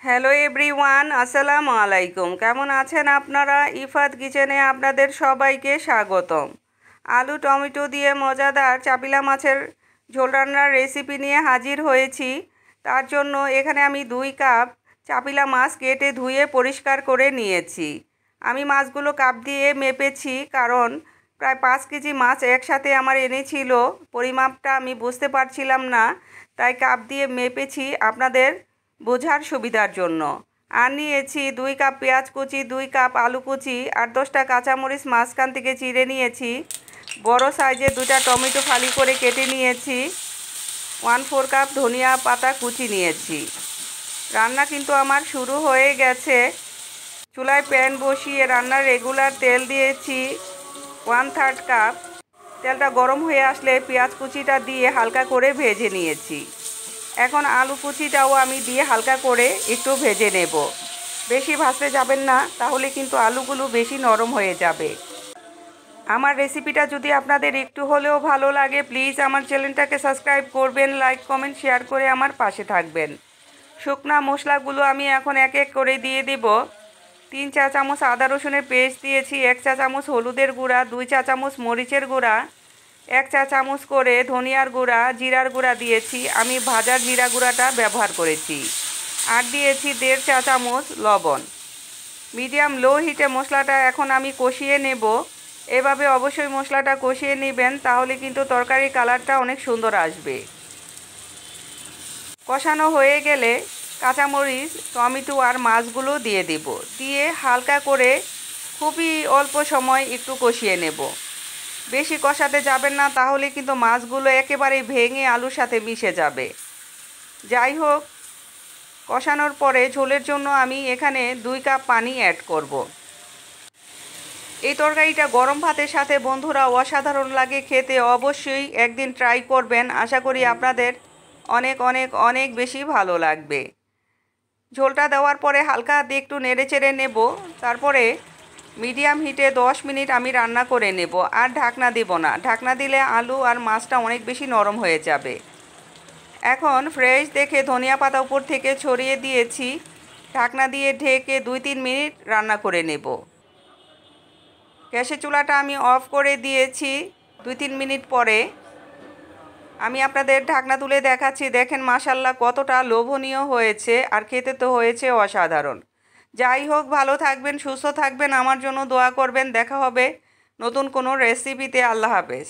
Hello everyone, আসসালামু আলাইকুম। কেমন আছেন আপনারা? ইফাত কিচেনে আপনাদের সবাইকে স্বাগতম। আলু টমেটো দিয়ে মজাদার চাপিলা মাছের ঝোল রান্নার রেসিপি নিয়ে হাজির হয়েছি। তার জন্য এখানে আমি 2 কাপ চাপিলা মাছ কেটে ধুয়ে পরিষ্কার করে নিয়েছি। আমি মাছগুলো কাপ দিয়ে মেপেছি, কারণ প্রায় 5 কেজি মাছ একসাথে আমার এনেছিল। পরিমাপটা আমি বুঝতে পারছিলাম না, তাই কাপ দিয়ে মেপেছি আপনাদের বোঝার সুবিধার জন্য। আর নিয়েছি 2 কাপ পেঁয়াজ কুচি, 2 কাপ আলু কুচি, আর 10টা কাঁচামরিচ মাঝখান থেকে চিড়ে নিয়েছি। বড় সাইজের 2টা টমেটো ফালি করে কেটে নিয়েছি। 1/4 কাপ ধনিয়া পাতা কুচি নিয়েছি। রান্না কিন্তু আমার শুরু হয়ে গেছে। চুলায় প্যান বসিয়ে রান্নার রেগুলার তেল দিয়েছি 1/3 কাপ। তেলটা গরম হয়ে আসলে পেঁয়াজ কুচিটা দিয়ে হালকা করে ভেজে নিয়েছি। এখন আলু কুচিটাও আমি দিয়ে হালকা করে একটু ভেজে নেব। বেশি ভাজতে যাবেন না, তাহলে কিন্তু আলুগুলো বেশি নরম হয়ে যাবে। আমার রেসিপিটা যদি আপনাদের একটু হলেও ভালো লাগে, প্লিজ আমার চ্যানেলটাকে সাবস্ক্রাইব করবেন, লাইক কমেন্ট শেয়ার করে আমার পাশে থাকবেন। শুকনা মশলাগুলো আমি এখন এক এক করে দিয়ে দেব। 3 চা চামচ আদা রসুনের পেস্ট দিয়েছি, 1 চা চামচ হলুদের গুঁড়া, 2 চা চামচ মরিচের গুঁড়া, 1 চা চামচ করে ধনিয়ার গুঁড়া, জিরার গুঁড়া দিয়েছি। আমি ভাজার জিরা গুঁড়াটা ব্যবহার করেছি। আর দিয়েছি 1.5 চা চামচ লবণ। মিডিয়াম লো হিটে মশলাটা এখন আমি কষিয়ে নেব। এভাবে অবশ্যই মশলাটা কষিয়ে নেবেন, তাহলে কিন্তু তরকারির কালারটা অনেক সুন্দর আসবে। কষানো হয়ে গেলে কাঁচামরিচ, টমেটো আর মাছগুলো দিয়ে দেব। দিয়ে হালকা করে খুবই অল্প সময় একটু কষিয়ে নেব। বেশি কষাতে যাবেন না, তাহলে কিন্তু মাছগুলো একেবারেই ভেঙে আলুর সাথে মিশে যাবে। যাই হোক, কষানোর পরে ঝোলের জন্য আমি এখানে 2 কাপ পানি অ্যাড করব। এই তরকারিটা গরম ভাতের সাথে বন্ধুরা অসাধারণ লাগে খেতে। অবশ্যই একদিন ট্রাই করবেন। আশা করি আপনাদের অনেক অনেক অনেক বেশি ভালো লাগবে। ঝোলটা দেওয়ার পরে হালকা হাতে একটু নেড়ে চেড়ে নেব। তারপরে মিডিয়াম হিটে 10 মিনিট আমি রান্না করে নেব। আর ঢাকনা দেব না। ঢাকনা দিলে আলু আর মাছটা অনেক বেশি নরম হয়ে যাবে। এখন ফ্রেশ দেখে ধনিয়া পাতা উপর থেকে ছড়িয়ে দিয়েছি। ঢাকনা দিয়ে ঢেকে 2-3 মিনিট রান্না করে নেব। গ্যাসের চুলাটা আমি অফ করে দিয়েছি। 2-3 মিনিট পরে আমি আপনাদের ঢাকনা তুলে দেখাচ্ছি। দেখেন মাশাআল্লাহ কতটা লোভনীয় হয়েছে, আর খেতে তো হয়েছে অসাধারণ। যাই হোক, ভালো থাকবেন, সুস্থ থাকবেন, আমার জন্য দোয়া করবেন। দেখা হবে নতুন কোনো রেসিপিতে। আল্লাহ হাফেজ।